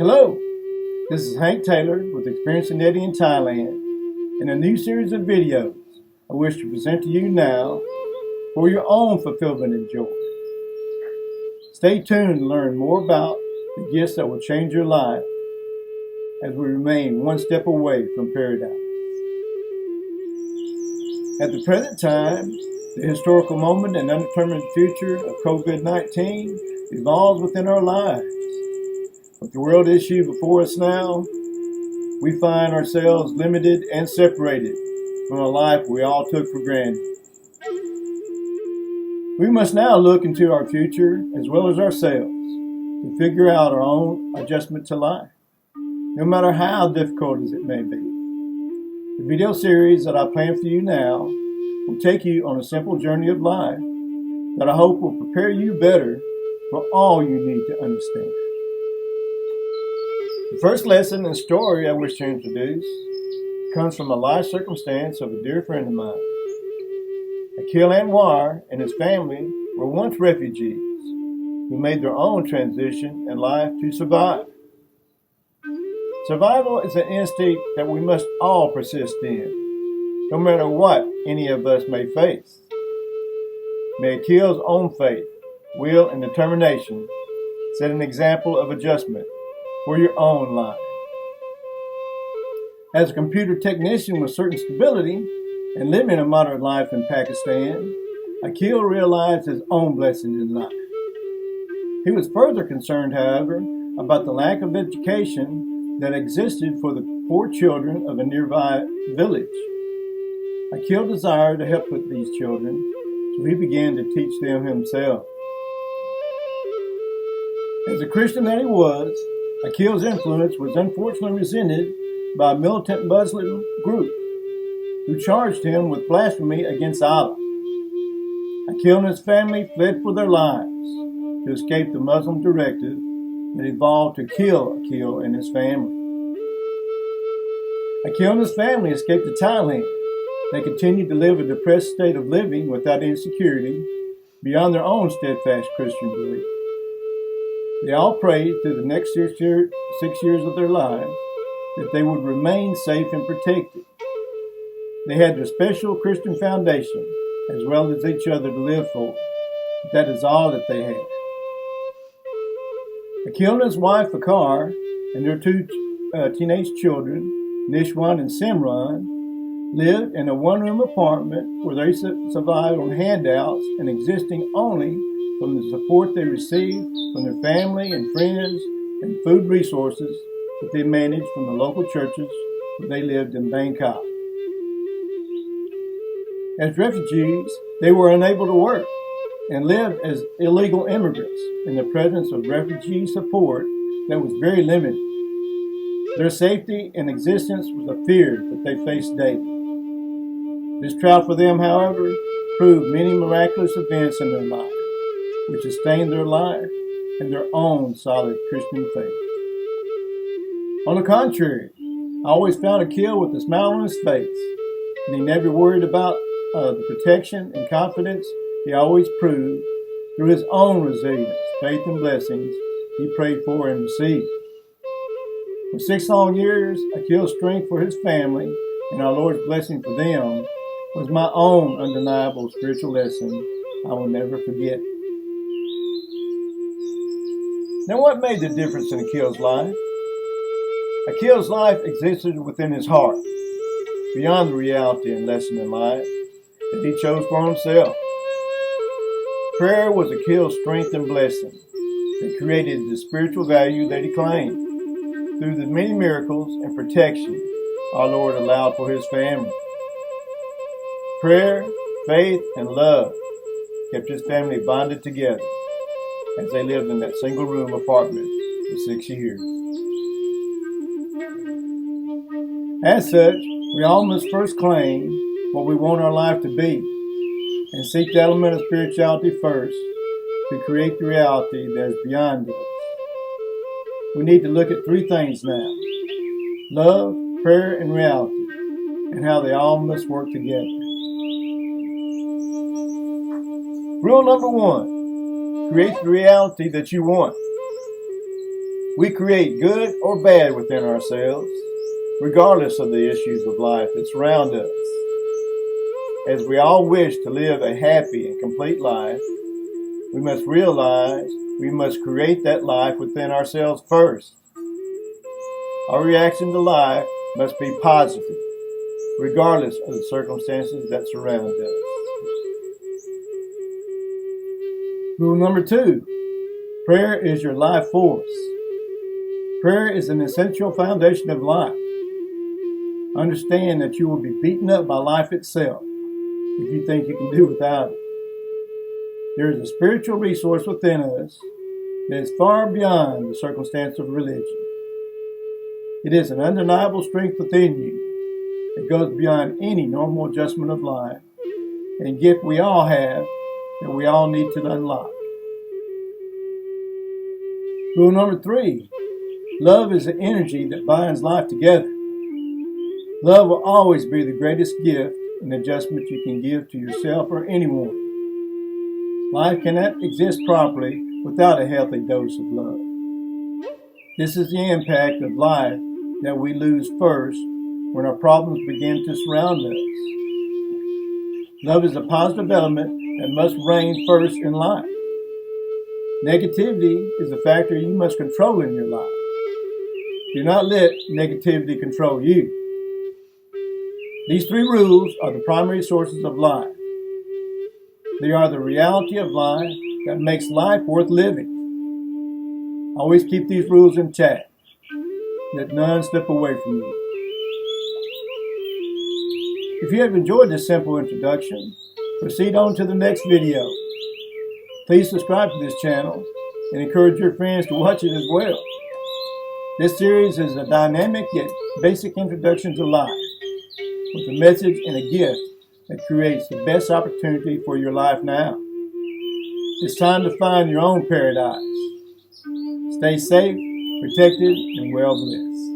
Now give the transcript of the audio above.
Hello, this is Hank Taylor with Experience in Eddie in Thailand in a new series of videos I wish to present to you now for your own fulfillment and joy. Stay tuned to learn more about the gifts that will change your life as we remain one step away from paradise. At the present time, the historical moment and undetermined future of COVID-19 evolves within our lives. With the world issue before us now, we find ourselves limited and separated from a life we all took for granted. We must now look into our future as well as ourselves to figure out our own adjustment to life, no matter how difficult as it may be. The video series that I plan for you now will take you on a simple journey of life that I hope will prepare you better for all you need to understand. The first lesson and story I wish to introduce comes from a life circumstance of a dear friend of mine. Akil Anwar and his family were once refugees who made their own transition in life to survive. Survival is an instinct that we must all persist in, no matter what any of us may face. May Akil's own faith, will, and determination set an example of adjustment for your own life. As a computer technician with certain stability and living a moderate life in Pakistan, Akil realized his own blessings in life. He was further concerned, however, about the lack of education that existed for the poor children of a nearby village. Akil desired to help with these children, so he began to teach them himself. As a Christian that he was, Akil's influence was unfortunately resented by a militant Muslim group who charged him with blasphemy against Allah. Akil and his family fled for their lives to escape the Muslim directive that evolved to kill Akil and his family. Akil and his family escaped to Thailand. They continued to live a depressed state of living without any security beyond their own steadfast Christian belief. They all prayed through the next 6 years of their lives that they would remain safe and protected. They had their special Christian foundation as well as each other to live for. But that is all that they had. Akil and his wife, Fakar, and their two teenage children, Nishwan and Simran, lived in a one-room apartment where they survived on handouts and existing only from the support they received from their family and friends and food resources that they managed from the local churches where they lived in Bangkok. As refugees, they were unable to work and lived as illegal immigrants in the presence of refugee support that was very limited. Their safety and existence was a fear that they faced daily. This trial for them, however, proved many miraculous events in their life, which sustained their life and their own solid Christian faith. On the contrary, I always found Akil with a smile on his face, and he never worried about the protection and confidence he always proved through his own resilience, faith, and blessings he prayed for and received. For 6 long years, Akil's strength for his family and our Lord's blessing for them was my own undeniable spiritual lesson I will never forget. Now, what made the difference in Akil's life? Akil's life existed within his heart, beyond the reality and lesson in life that he chose for himself. Prayer was Akil's strength and blessing that created the spiritual value that he claimed through the many miracles and protection our Lord allowed for his family. Prayer, faith, and love kept his family bonded together as they lived in that single-room apartment for 6 years. As such, we all must first claim what we want our life to be and seek the element of spirituality first to create the reality that is beyond us. We need to look at 3 things now: love, prayer, and reality, and how they all must work together. Rule number 1, create the reality that you want. We create good or bad within ourselves, regardless of the issues of life that surround us. As we all wish to live a happy and complete life, we must realize we must create that life within ourselves first. Our reaction to life must be positive, regardless of the circumstances that surround us. Rule number 2, prayer is your life force. Prayer is an essential foundation of life. Understand that you will be beaten up by life itself if you think you can do without it. There is a spiritual resource within us that is far beyond the circumstance of religion. It is an undeniable strength within you that goes beyond any normal adjustment of life, and a gift we all have that we all need to unlock. Rule number 3, love is the energy that binds life together. Love will always be the greatest gift and adjustment you can give to yourself or anyone. Life cannot exist properly without a healthy dose of love. This is the impact of life that we lose first when our problems begin to surround us. Love is a positive element that must reign first in life. Negativity is a factor you must control in your life. Do not let negativity control you. These 3 rules are the primary sources of life. They are the reality of life that makes life worth living. Always keep these rules in check. Let none slip away from you. If you have enjoyed this simple introduction, proceed on to the next video. Please subscribe to this channel and encourage your friends to watch it as well. This series is a dynamic yet basic introduction to life, with a message and a gift that creates the best opportunity for your life now. It's time to find your own paradise. Stay safe, protected, and well blessed.